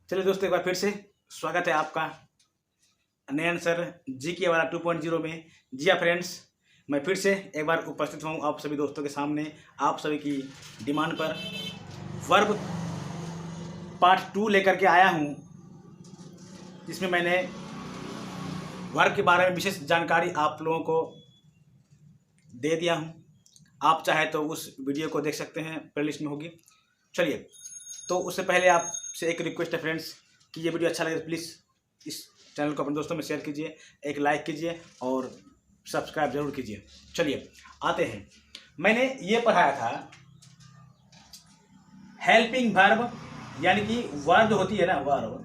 चलिए दोस्तों, एक बार फिर से स्वागत है आपका नयन सर जी के वाला 2.0 में। जी हाँ फ्रेंड्स, मैं फिर से एक बार उपस्थित हूँ आप सभी दोस्तों के सामने आप सभी की डिमांड पर वर्ब पार्ट 2 लेकर के आया हूँ, जिसमें मैंने वर्ब के बारे में विशेष जानकारी आप लोगों को दे दिया हूँ। आप चाहे तो उस वीडियो को देख सकते हैं, प्लेलिस्ट में होगी। चलिए, तो उससे पहले आपसे एक रिक्वेस्ट है फ्रेंड्स कि ये वीडियो अच्छा लगे तो प्लीज़ इस चैनल को अपने दोस्तों में शेयर कीजिए, एक लाइक कीजिए और सब्सक्राइब जरूर कीजिए। चलिए आते हैं, मैंने ये पढ़ाया था हेल्पिंग वर्ब, यानी कि वर्ब जो होती है ना, वर्ब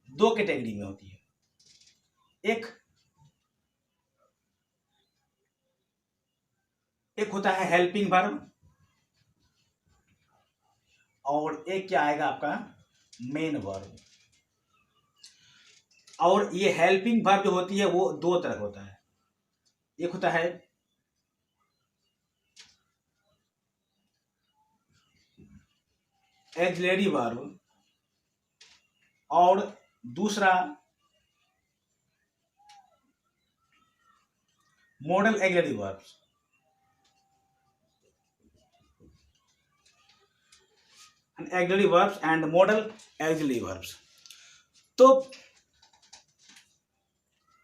दो कैटेगरी में होती है। एक होता है हेल्पिंग वर्ब और एक क्या आएगा आपका मेन वर्ब। और ये हेल्पिंग वर्ब जो होती है वो दो तरह का होता है। एक होता है ऑक्सिलरी वर्ब और दूसरा model auxiliary verbs. Auxiliary verbs and model auxiliary verbs. तो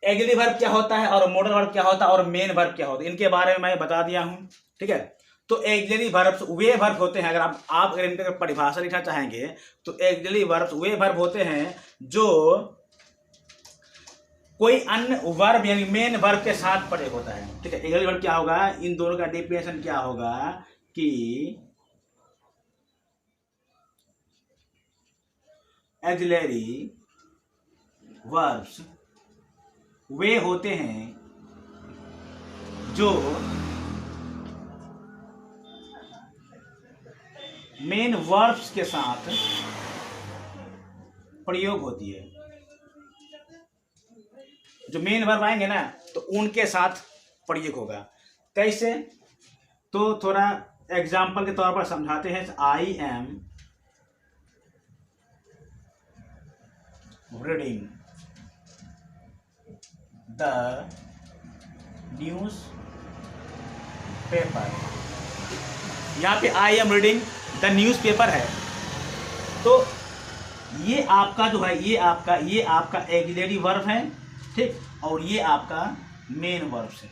ऑक्सिलरी वर्ब क्या होता है और मॉडल वर्ब क्या होता है और मेन वर्ब क्या होता है, इनके बारे में मैं बता दिया हूं। ठीक है, तो ऑक्सिलरी वर्ब्स वे वर्ब होते हैं, अगर आप अगर इनका परिभाषा लिखना चाहेंगे तो ऑक्सिलरी वर्ब्स वे वर्ब होते हैं जो कोई अन्य वर्ब यानी मेन वर्ब के साथ प्रयोग होता है। ठीक है, ऑक्सिलरी वर्ब क्या होगा, इन दोनों का डेफिनेशन क्या होगा कि ऑक्सिलरी वर्ब्स वे होते हैं जो मेन वर्ब्स के साथ प्रयोग होती है। जो मेन वर्ब आएंगे ना तो उनके साथ प्रयोग होगा। कैसे, तो थोड़ा एग्जाम्पल के तौर पर समझाते हैं। I am reading the news paper. यहाँ पे I am reading the news paper है, तो ये आपका जो है ये आपका ऑक्सिलरी वर्ब है। ठीक, और ये आपका मेन वर्ब है।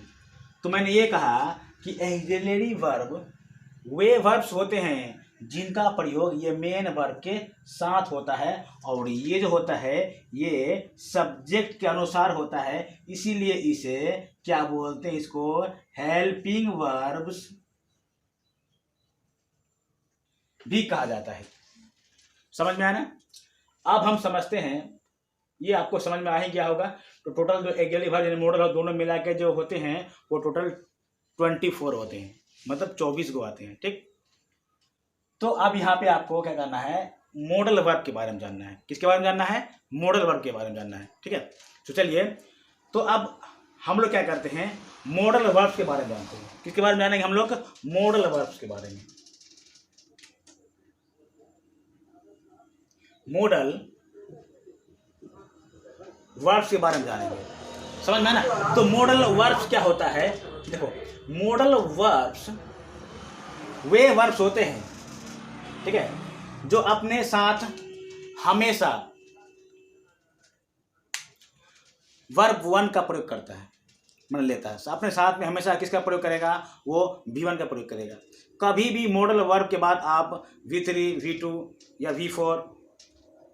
तो मैंने ये कहा कि ऑक्सिलरी वर्ब वे वर्ब्स होते हैं जिनका प्रयोग ये मेन वर्ब के साथ होता है, और ये जो होता है ये सब्जेक्ट के अनुसार होता है, इसीलिए इसे क्या बोलते हैं, इसको हेल्पिंग वर्ब्स भी कहा जाता है। समझ में आया ना? अब हम समझते हैं, ये आपको समझ में आ ही गया होगा। तो टोटल जो ऑक्सिलरी वर्ब यानी मॉडल और दोनों मिला के जो होते हैं वो टोटल 24 होते हैं, मतलब 24 गो आते हैं। ठीक, तो अब यहाँ पे आपको क्या करना है, मॉडल वर्ब के बारे में जानना है। किसके बारे में जानना है? मॉडल वर्ब के बारे में जानना है। ठीक है, तो चलिए, तो अब हम लोग क्या करते हैं, मॉडल वर्ब्स के बारे में जानते हैं। किसके बारे में जानेंगे हम लोग? मॉडल वर्ब्स के बारे में। मॉडल वर्ब्स के बारे में जानेंगे, समझ में ना? तो मॉडल वर्ब्स क्या होता है, देखो, मॉडल वर्ब्स वे वर्ब्स होते हैं, ठीक है, जो अपने साथ हमेशा वर्ब वन का प्रयोग करता है, मान लेता है अपने साथ में हमेशा किसका प्रयोग करेगा, वो V1 का प्रयोग करेगा। कभी भी मॉडल वर्ब के बाद आप V3, V2 या V4,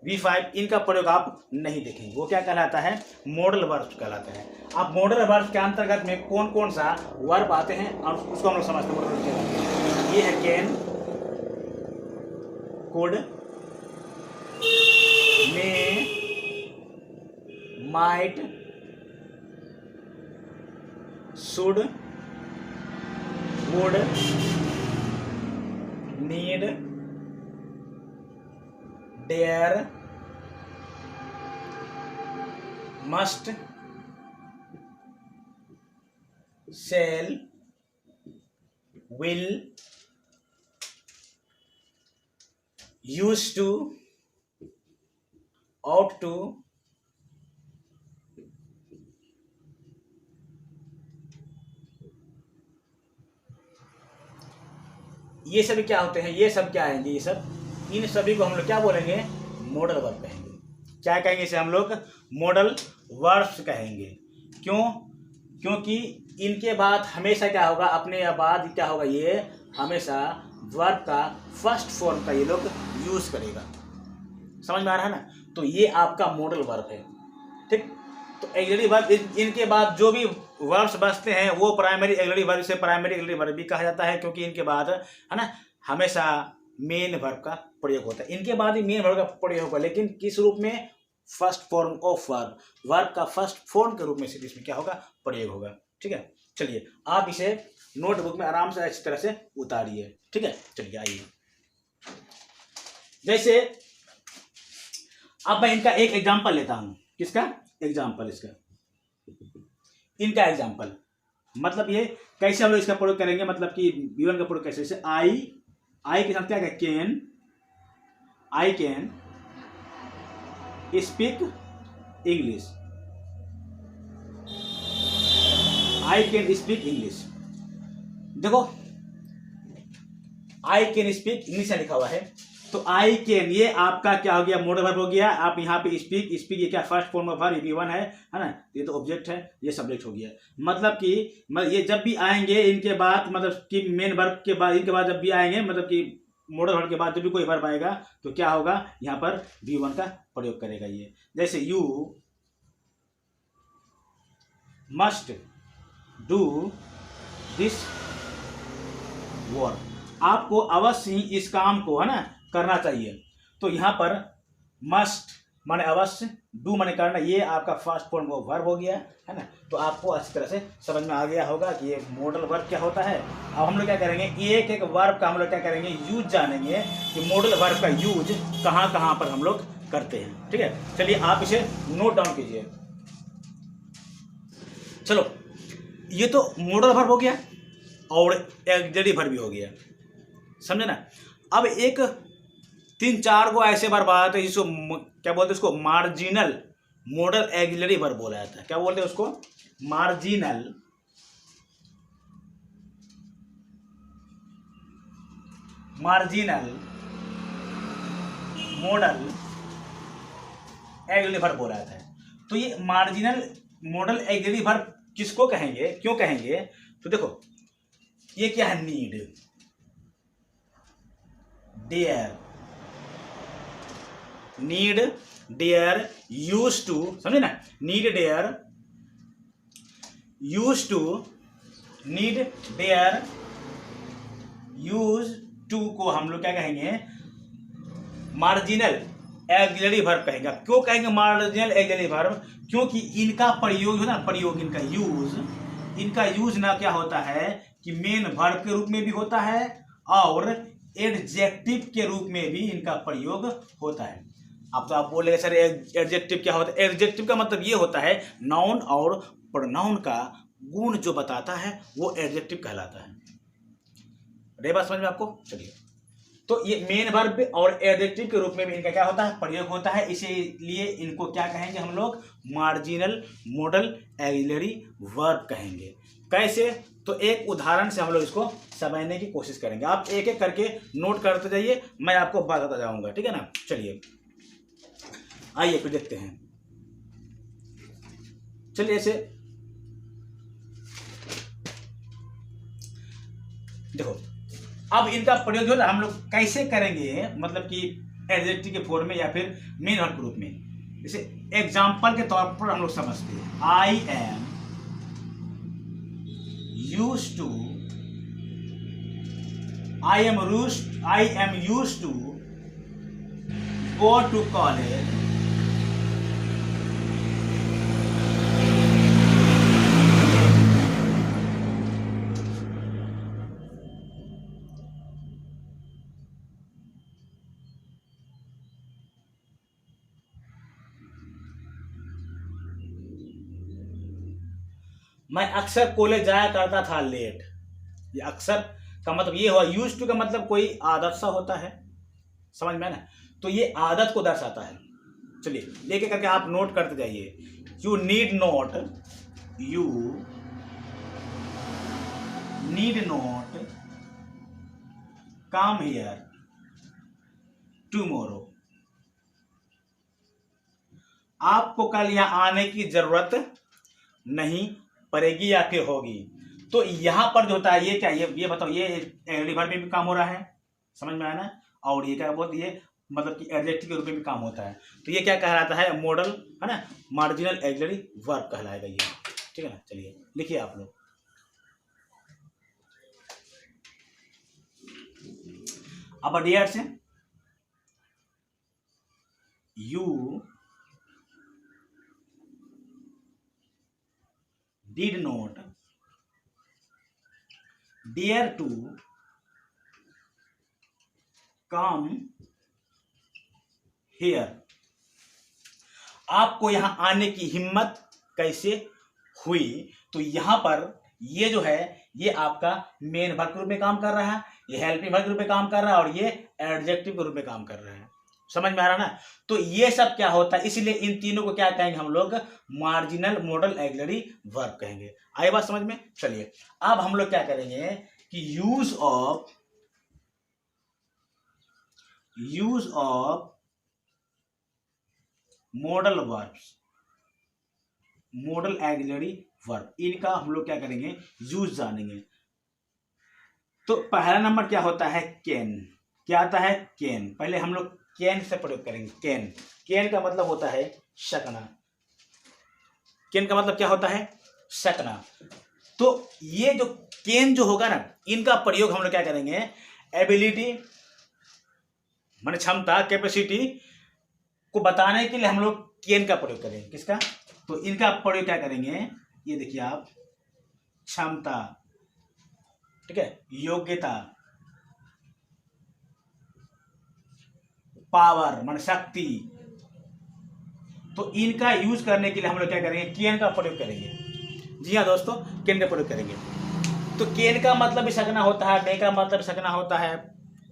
V5 इनका प्रयोग आप नहीं देखेंगे। वो क्या कहलाता है? मॉडल वर्ब कहलाता है। अब मॉडल वर्ब के अंतर्गत में कौन कौन सा वर्ब आते हैं और उसको हम लोग समझते हैं। ये है can, could, may, might, should, would, need, dare, must, shall, will, use to, ought to, ये सभी क्या होते हैं, ये सब क्या आएंगे, ये सब, इन सभी को हम लोग क्या बोलेंगे, मॉडल वर्ब कहेंगे। क्या कहेंगे इसे हम लोग, मॉडल वर्ब्स कहेंगे। क्यों, क्योंकि इनके बाद हमेशा क्या होगा, अपने बाद क्या होगा, ये हमेशा वर्ब का फर्स्ट फॉर्म का ये लोग यूज करेगा। समझ में आ रहा है ना। तो ये आपका मॉडल वर्ब है, ठीक। तो एक्सिलरी वर्ब, इनके बाद जो भी वर्ब्स बचते हैं वो प्राइमरी एक्सिलरी वर्ब से प्राइमरी एक्सिलरी वर्ब भी कहा जाता है, क्योंकि इनके बाद है ना हमेशा मेन वर्ब का प्रयोग होता है। इनके बाद ही मेन वर्ब का प्रयोग होगा, लेकिन किस रूप में, first form of verb, verb का फर्स्ट फॉर्म के रूप में सिर्फ इसमें क्या होगा, प्रयोग होगा। ठीक है, चलिए आप इसे नोटबुक में आराम से अच्छी तरह से उतारिए। ठीक है, चलिए आइए। जैसे अब मैं इनका एक एग्जांपल लेता हूं। किसका एग्जांपल, इसका, इनका एग्जांपल, मतलब ये कैसे हम लोग इसका प्रयोग करेंगे, मतलब कि V1 का प्रयोग कैसे, जैसे आई के साथ क्या है, can, I can speak English, I can speak English. देखो आई कैन स्पीक इंग्लिश लिखा हुआ है, तो आई कैन ये आपका क्या हो गया, मॉडल वर्ब हो गया। आप यहाँ पे स्पीक, स्पीक ये क्या first form of verb V1 है ना, ये तो ऑब्जेक्ट है, ये सब्जेक्ट हो गया। मतलब कि ये जब भी आएंगे इनके बाद, मतलब कि मेन वर्ब के बाद, इनके बाद जब भी आएंगे, मतलब कि मॉडल वर्ब के बाद जब भी कोई वर्ब आएगा तो क्या होगा, यहाँ पर V1 का प्रयोग करेगा ये। जैसे you must do this work, आपको अवश्य ही इस काम को है ना करना चाहिए। तो यहाँ पर मस्ट माने अवश्य, डू माने करना, ये आपका फर्स्ट फॉर्म ऑफ वर्ब हो गया है ना। तो आपको अच्छी तरह से समझ में आ गया होगा कि ये मॉडल वर्ब क्या होता है। अब हम लोग क्या करेंगे, एक एक वर्ब का हम लोग क्या करेंगे, यूज जानेंगे कि मॉडल वर्ब का यूज कहाँ कहाँ पर हम लोग करते हैं। ठीक है, चलिए आप इसे नोट डाउन कीजिए। चलो, ये तो मॉडल वर्ब हो गया और एक्सिलरी वर्ब भी हो गया, समझे ना। अब एक 3-4 को ऐसे वर्ब आते हैं जिसको क्या बोलते हैं, उसको मार्जिनल मॉडल एक्सिलरी वर्ब बोला जाता है। क्या बोलते हैं उसको, मार्जिनल मॉडल एक्सिलरी वर्ब बोला जाता है। तो ये मार्जिनल मॉडल एक्सिलरी वर्ब किसको कहेंगे, क्यों कहेंगे, तो देखो ये क्या है, need, dare, need dare, use to, समझे ना, need dare, use to, need dare, use to को हम लोग क्या कहेंगे, मार्जिनल एक्सिलरी वर्ब कहेंगे। क्यों कहेंगे मार्जिनल एक्सिलरी वर्ब, क्योंकि इनका प्रयोग होता है, प्रयोग इनका यूज ना क्या होता है कि मेन वर्ब के रूप में भी होता है और एडजेक्टिव के रूप में भी इनका प्रयोग होता है। अब तो आप बोलेंगे सर एडजेक्टिव क्या होता है, एडजेक्टिव का मतलब ये होता है नाउन और प्रोनाउन का गुण जो बताता है वो एडजेक्टिव कहलाता है। रे बात समझ में आपको। चलिए, तो ये मेन वर्ब और एडजेक्टिव के रूप में भी इनका क्या होता है, प्रयोग होता है, इसीलिए इनको क्या कहेंगे हम लोग, मार्जिनल मॉडल एक्सिलरी वर्ब कहेंगे। कैसे, तो एक उदाहरण से हम लोग इसको समझने की कोशिश करेंगे। आप एक एक करके नोट करते जाइए, मैं आपको बताता जाऊंगा, ठीक है ना। चलिए आइए फिर देखते हैं। चलिए ऐसे देखो, अब इनका प्रयोग जो हम लोग कैसे करेंगे, मतलब कि एडजेक्टिव के फॉर्म में या फिर मेन वर्ब के रूप में। जैसे एग्जाम्पल के तौर पर हम लोग समझते हैं, I am used to, I am used to go to college मैं अक्सर कॉलेज जाया करता था लेट। ये अक्सर का मतलब ये हुआ, यूज टू का मतलब कोई आदत सा होता है, समझ में है ना। तो ये आदत को दर्शाता है। चलिए लेके करके आप नोट करते जाइए। You need not come here tomorrow. आपको कल यहाँ आने की जरूरत नहीं पड़ेगी या फिर होगी। तो यहाँ पर जो होता है ये क्या, ये बताओ, ये एडजेक्टिव वर्ब में भी काम हो रहा है, समझ में आया ना। और ये क्या बोलती है, मतलब कि एडजेक्टिव के रूप में भी काम होता है। तो ये क्या कहलाता है, मॉडल है ना, मार्जिनल ऑक्सिलरी वर्ब कहलाएगा ये, ठीक है ना। चलिए लिखिए आप लोग। अब डियर से you did not dare to come here। आपको यहां आने की हिम्मत कैसे हुई। तो यहां पर ये जो है ये आपका मेन वर्ब के रूप में काम कर रहा है, ये हेल्पिंग वर्ब के रूप में काम कर रहा है और ये एडजेक्टिव के रूप में काम कर रहा है। समझ में आ रहा ना। तो ये सब क्या होता है, इसलिए इन तीनों को क्या कहेंगे हम लोग, मार्जिनल मॉडल ऑक्सिलरी वर्ब कहेंगे। आई बात समझ में। चलिए अब हम लोग क्या करेंगे कि use of modal verbs, model auxiliary verb, इनका हम लोग क्या करेंगे, यूज जानेंगे। तो पहला नंबर क्या होता है, कैन। क्या आता है, कैन। पहले हम लोग कैन से प्रयोग करेंगे। कैन, कैन का मतलब होता है सकना। कैन का मतलब क्या होता है, सकना। तो ये जो कैन जो होगा ना, इनका प्रयोग हम लोग क्या करेंगे, एबिलिटी माने क्षमता, कैपेसिटी को बताने के लिए हम लोग कैन का प्रयोग करेंगे। किसका, तो इनका प्रयोग क्या करेंगे, ये देखिए आप, क्षमता, ठीक है, योग्यता, पावर मान शक्ति। तो इनका यूज करने के लिए हम लोग क्या करेंगे, कैन का प्रयोग करेंगे। जी हाँ दोस्तों, कैन का प्रयोग करेंगे। तो कैन का मतलब भी सकना होता है, मे का मतलब भी सकना होता है,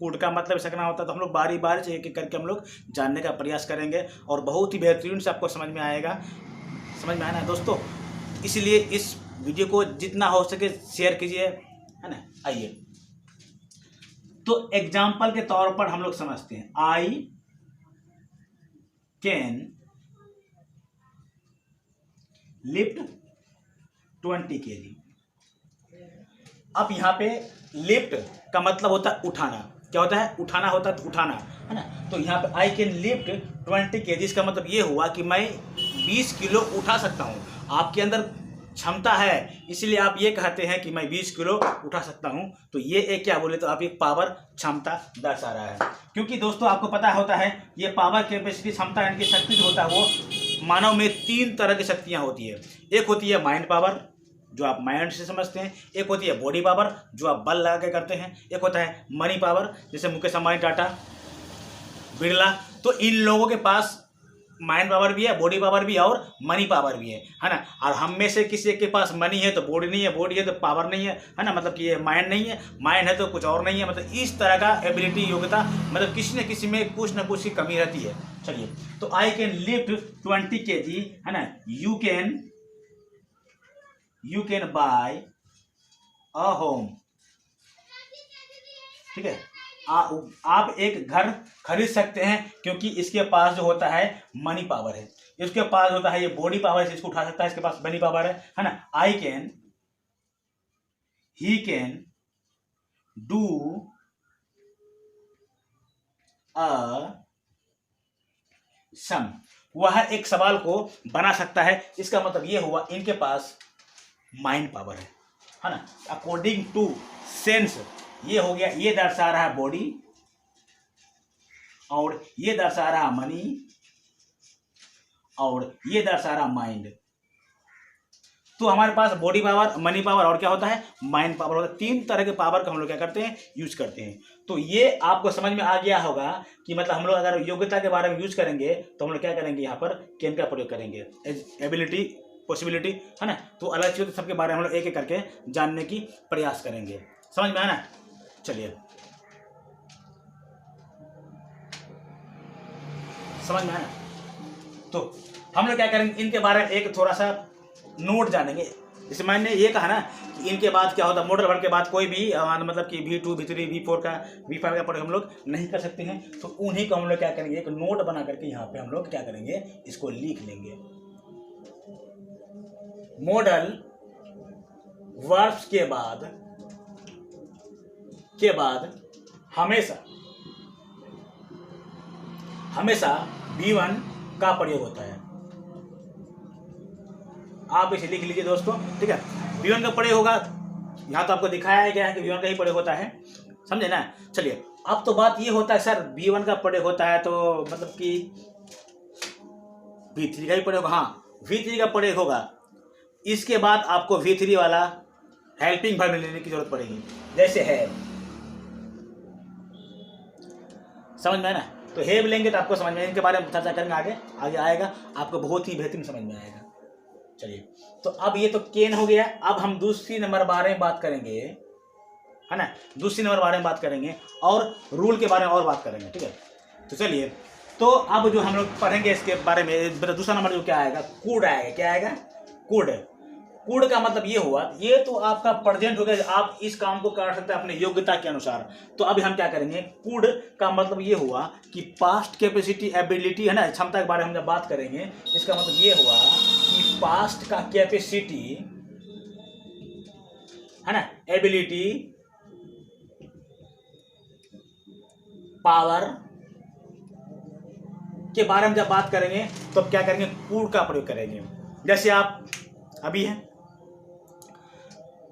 कुड का मतलब भी सकना होता है। तो हम लोग बारी बारी से एक एक करके हम लोग जानने का प्रयास करेंगे और बहुत ही बेहतरीन से आपको समझ में आएगा। समझ में आया ना दोस्तों। इसलिए इस वीडियो को जितना हो सके शेयर कीजिए, है ना। आइए तो एग्जाम्पल के तौर पर हम लोग समझते हैं, आई कैन लिफ्ट 20 kg। अब यहाँ पे लिफ्ट का मतलब होता है उठाना। क्या होता है, उठाना होता है, तो उठाना, है ना। तो यहाँ पे आई कैन लिफ्ट 20 kg, इसका मतलब ये हुआ कि मैं 20 किलो उठा सकता हूँ। आपके अंदर क्षमता है, इसलिए आप ये कहते हैं कि मैं 20 किलो उठा सकता हूं। तो ये एक क्या बोले, तो आप एक पावर, क्षमता दर्शा रहा है। क्योंकि दोस्तों आपको पता होता है ये पावर, कैपेसिटी, क्षमता यानी कि शक्ति जो होता है वो मानव में 3 तरह की शक्तियां होती है। एक होती है माइंड पावर, जो आप माइंड से समझते हैं। एक होती है बॉडी पावर, जो आप बल लगा के करते हैं। एक होता है मनी पावर, जैसे मुकेश अंबानी, टाटा, बिरला। तो इन लोगों के पास माइंड पावर भी है, बॉडी पावर भी है और मनी पावर भी है ना। और हम में से किसी के पास मनी है तो बॉडी नहीं है, बॉडी है तो पावर नहीं है ना। मतलब कि ये माइंड नहीं है, माइंड है तो कुछ और नहीं है। मतलब इस तरह का एबिलिटी, योग्यता, मतलब किसी न किसी में कुछ न कुछ की कमी रहती है। चलिए तो आई कैन लिफ्ट 20 kg, है ना। You can buy a home, ठीक है। आप एक घर खरीद सकते हैं, क्योंकि इसके पास जो होता है मनी पावर है। इसके पास होता है ये बॉडी पावर है, इसको उठा सकता है, इसके पास मनी पावर है ना। ही कैन डू अ सम, वह एक सवाल को बना सकता है। इसका मतलब ये हुआ इनके पास माइंड पावर है ना। अकॉर्डिंग टू सेंस, ये हो गया, ये दर्शा रहा है बॉडी और ये दर्शा रहा मनी और ये दर्शा रहा माइंड। तो हमारे पास बॉडी पावर, मनी पावर और क्या होता है, माइंड पावर होता है। 3 तरह के पावर का हम लोग क्या करते हैं, यूज करते हैं। तो ये आपको समझ में आ गया होगा कि मतलब हम लोग अगर योग्यता के बारे में यूज करेंगे तो हम लोग क्या करेंगे, यहाँ पर कैन का प्रयोग करेंगे। एबिलिटी, पॉसिबिलिटी, है ना। तो अलग चीज सबके बारे में हम लोग एक एक करके जानने की प्रयास करेंगे। समझ में आया ना। चलिए समझ में आया? तो हम लोग क्या करेंगे, इनके बारे में एक थोड़ा सा नोट जानेंगे। जैसे मैंने ये कहा ना कि इनके बाद क्या होता है, मॉडल वर्ड के बाद कोई भी मतलब कि V2 V3 V4 का V5 का प्रयोग हम लोग नहीं कर सकते हैं। तो उन्हीं को हम लोग क्या करेंगे, एक नोट बना करके यहाँ पे हम लोग क्या करेंगे, इसको लिख लेंगे। मॉडल वर्ब्स के बाद हमेशा V1 का प्रयोग होता है। आप इसे लिख लीजिए दोस्तों, ठीक है। V1 का प्रयोग होगा, यहाँ तो आपको दिखाया गया है कि V1 का ही प्रयोग होता है, समझे ना। चलिए, अब तो बात ये होता है सर V1 का प्रयोग होता है तो मतलब कि V3 का ही प्रयोग, हाँ V3 का प्रयोग होगा। इसके बाद आपको V3 वाला हेल्पिंग वर्ब लेने की जरूरत पड़ेगी, जैसे है, समझ में है ना। तो हैव लेंगे तो आपको समझ में, इनके बारे में चर्चा करेंगे आगे आएगा, आपको बहुत ही बेहतरीन समझ में आएगा। चलिए, तो अब ये तो केन हो गया। अब हम दूसरी नंबर बारे में बात करेंगे, है ना, दूसरी नंबर बारे में बात करेंगे और रूल के बारे में और बात करेंगे, ठीक है। तो चलिए, तो अब जो हम लोग पढ़ेंगे इसके बारे में, दूसरा नंबर जो क्या आएगा, कूड आएगा। क्या आएगा? कूड। कूड का मतलब ये हुआ, ये तो आपका प्रेजेंट हो गया, आप इस काम को कर सकते हैं अपने योग्यता के अनुसार। तो अभी हम क्या करेंगे, कूड का मतलब ये हुआ कि पास्ट कैपेसिटी एबिलिटी, है ना, क्षमता के बारे में हम जब बात करेंगे, इसका मतलब ये हुआ कि पास्ट का कैपेसिटी, है ना, एबिलिटी, पावर के बारे में जब बात करेंगे तो क्या करेंगे, कूड का प्रयोग करेंगे। जैसे आप अभी हैं,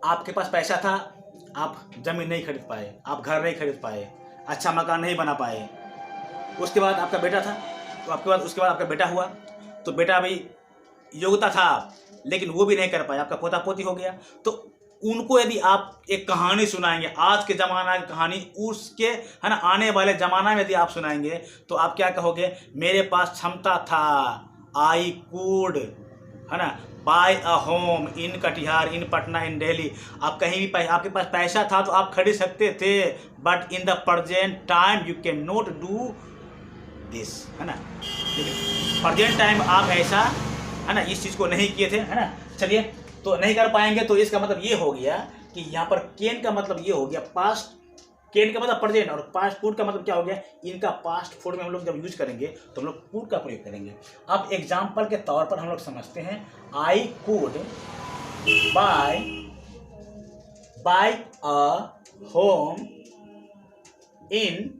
आपके पास पैसा था, आप जमीन नहीं खरीद पाए, आप घर नहीं खरीद पाए, अच्छा मकान नहीं बना पाए। उसके बाद आपका बेटा था, तो उसके बाद आपका बेटा हुआ, तो बेटा भी योग्यता था लेकिन वो भी नहीं कर पाया, आपका पोता पोती हो गया। तो उनको यदि आप एक कहानी सुनाएंगे, आज के ज़माना की कहानी, उसके, है ना, आने वाले ज़माना में यदि आप सुनाएंगे तो आप क्या कहोगे, मेरे पास क्षमता था, आई कूड, है ना, buy a home in Katihar, in Patna, in Delhi. आप कहीं भी आपके पास पैसा था तो आप खरीद सकते थे, but in the present time you can not do this, है ना। प्रेजेंट टाइम आप ऐसा, है ना, इस चीज़ को नहीं किए थे, है ना। चलिए, तो नहीं कर पाएंगे, तो इसका मतलब ये हो गया कि यहाँ पर केन का मतलब ये हो गया पास्ट, केन का मतलब प्रेजेंट, और पास्ट फूड का मतलब क्या हो गया, इनका पास्ट फूड में हम लोग जब यूज करेंगे तो हम लोग कूड का प्रयोग करेंगे। अब एग्जाम्पल के तौर पर हम लोग समझते हैं, I could buy a home in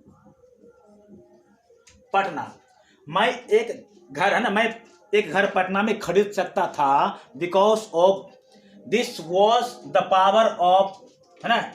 Patna. मैं एक घर, है ना, मैं एक घर पटना में खरीद सकता था, because of this was the power of, है ना,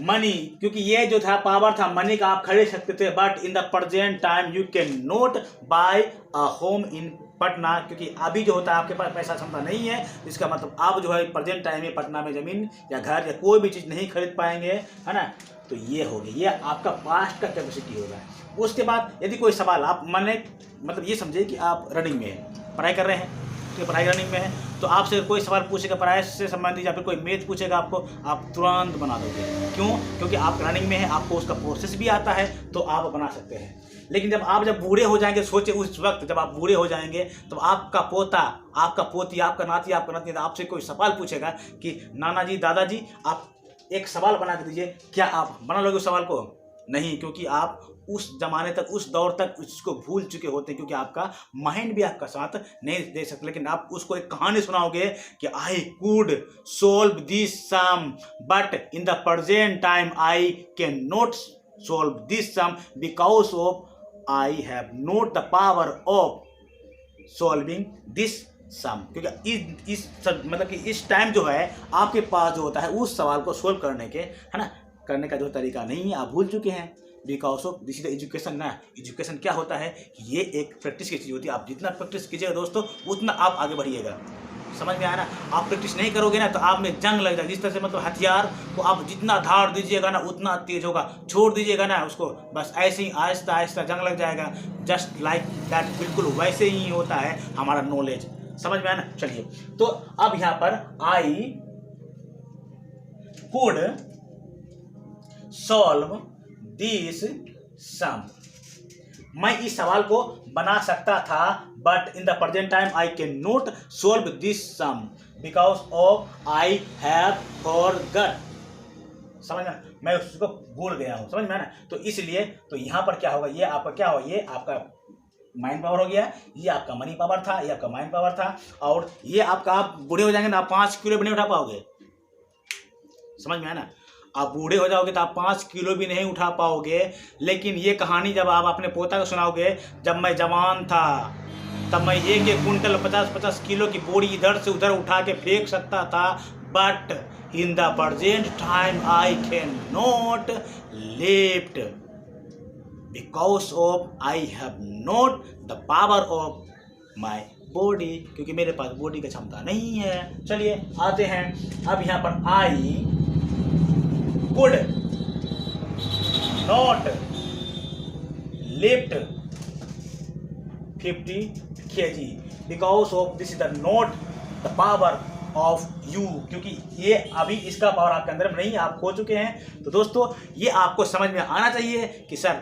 मनी, क्योंकि ये जो था पावर था मनी का, आप खरीद सकते थे, but in the present time you can not buy a home in Patna, क्योंकि अभी जो होता है आपके पास पैसा क्षमता नहीं है, इसका मतलब आप जो है प्रेजेंट टाइम में पटना में जमीन या घर या कोई भी चीज़ नहीं खरीद पाएंगे, है ना। तो ये हो गया, ये आपका पास्ट का कैपेसिटी होगा। उसके बाद यदि कोई सवाल आप मतलब ये समझिए कि आप रनिंग में हैं, पढ़ाई कर रहे हैं, तो पढ़ाई रनिंग में है, तो आपसे कोई सवाल पूछेगा पढ़ाई से संबंधित या फिर कोई मैथ पूछेगा आपको, आप तुरंत बना दोगे। क्यों? क्योंकि आप रनिंग में हैं, आपको उसका प्रोसेस भी आता है, तो आप बना सकते हैं। लेकिन जब बूढ़े हो जाएंगे, सोचे उस वक्त जब आप बूढ़े हो जाएंगे, तो आपका पोता, आपका पोती, आपका नाती आपसे कोई सवाल पूछेगा कि नाना जी, दादाजी, आप एक सवाल बना के दीजिए, क्या आप बना लोगे उस सवाल को? नहीं, क्योंकि आप उस जमाने तक, उस दौर तक उसको भूल चुके होते हैं, क्योंकि आपका माइंड भी आपका साथ नहीं दे सकता। लेकिन आप उसको एक कहानी सुनाओगे कि I could solve this sum, but in the present time I can not solve this sum because of I have not the power of solving this sum. क्योंकि इस मतलब कि इस टाइम जो है आपके पास जो होता है उस सवाल को सोल्व करने के, है ना, करने का जो तरीका नहीं है, आप भूल चुके हैं। Because of this is the education ना। एजुकेशन क्या होता है, ये एक प्रैक्टिस की चीज़ होती है। आप जितना प्रैक्टिस कीजिएगा दोस्तों, उतना आप आगे बढ़िएगा। समझ में आया ना। आप प्रैक्टिस नहीं करोगे ना तो आप में जंग लग जाएगा। जिस तरह से मतलब हथियार को आप जितना धार दीजिएगा ना उतना तेज होगा, छोड़ दीजिएगा ना उसको बस ऐसे ही आहिस्ता आहिस्ता जंग लग जाएगा। जस्ट लाइक दैट, बिल्कुल वैसे ही होता है हमारा नॉलेज। समझ में आया ना। चलिए, तो अब यहाँ पर I could solve this sum. मैं इस सवाल को बना सकता था, but in the present time I can not solve this sum because of I have forgot. समझ में, मैं उसको भूल गया हूँ, समझ में ना। तो इसलिए तो यहाँ पर क्या होगा, ये आपका क्या होगा, ये आपका माइंड पावर हो गया, ये आपका मनी पावर था, ये आपका माइंड पावर था, और ये आपका, आप बूढ़े हो जाएंगे ना, आप 5 किलो भी नहीं उठा पाओगे। समझ में है ना, आप बूढ़े हो जाओगे तो आप 5 किलो भी नहीं उठा पाओगे। लेकिन ये कहानी जब आप अपने पोता को सुनाओगे, जब मैं जवान था तब मैं 1-1 कुंटल 50-50 किलो की बोरी इधर से उधर उठा के फेंक सकता था, but in the present time I can not lift because of I have not the power of my body, क्योंकि मेरे पास बॉडी की क्षमता नहीं है। चलिए आते हैं, अब यहाँ पर I could not lift 50 kg because of this is the not the power of you, क्योंकि ये अभी इसका पावर आपके अंदर नहीं है, आप खो चुके हैं। तो दोस्तों ये आपको समझ में आना चाहिए कि सर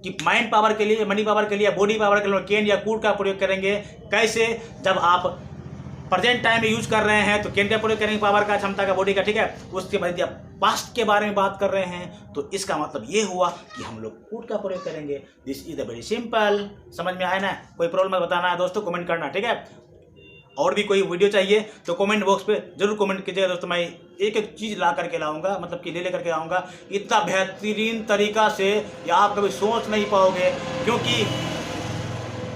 कि माइंड पावर के लिए, मनी पावर के लिए, बॉडी पावर के लिए केन या कूड का प्रयोग करेंगे कैसे, जब आप प्रेजेंट टाइम में यूज कर रहे हैं तो केन का प्रयोग करेंगे, पावर का, क्षमता का, बॉडी का, ठीक है। उसके बाद आप पास्ट के बारे में बात कर रहे हैं तो इसका मतलब ये हुआ कि हम लोग कूड का प्रयोग करेंगे। This is the very simple. समझ में आया ना, कोई प्रॉब्लम बताना है दोस्तों, कमेंट करना, ठीक है। और भी कोई वीडियो चाहिए तो कमेंट बॉक्स पे जरूर कमेंट कीजिएगा दोस्तों, मैं एक एक चीज़ ला करके लाऊंगा, मतलब कि ले करके आऊँगा इतना बेहतरीन तरीका से या आप कभी सोच नहीं पाओगे, क्योंकि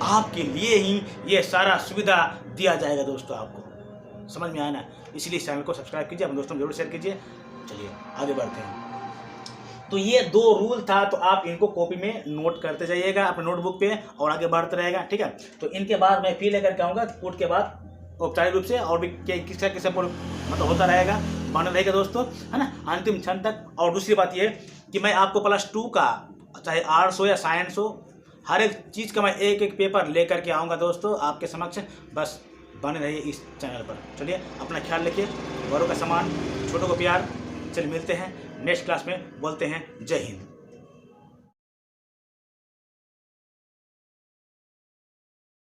आपके लिए ही ये सारा सुविधा दिया जाएगा दोस्तों आपको। समझ में आया ना, इसलिए चैनल को सब्सक्राइब कीजिए, अपने दोस्तों में जरूर शेयर कीजिए। चलिए आगे बढ़ते हैं। तो ये 2 रूल था, तो आप इनको कॉपी में नोट करते जाइएगा अपने नोटबुक पे और आगे बढ़ते रहेगा, ठीक है। तो इनके बाद मैं फी लेकर के आऊँगा, कूट के बाद औपचारिक रूप से और भी किसका किसका मतलब होता रहेगा, बना रहेगा दोस्तों, है ना, अंतिम क्षण तक। और दूसरी बात ये कि मैं आपको +2 का, चाहे आर्ट्स हो या साइंस हो, हर एक चीज़ का मैं एक एक पेपर लेकर के आऊँगा दोस्तों आपके समक्ष। बस बने रहिए इस चैनल पर। चलिए अपना ख्याल रखिए, बड़ों का सम्मान, छोटों को प्यार। चलिए मिलते हैं नेक्स्ट क्लास में, बोलते हैं जय हिंद।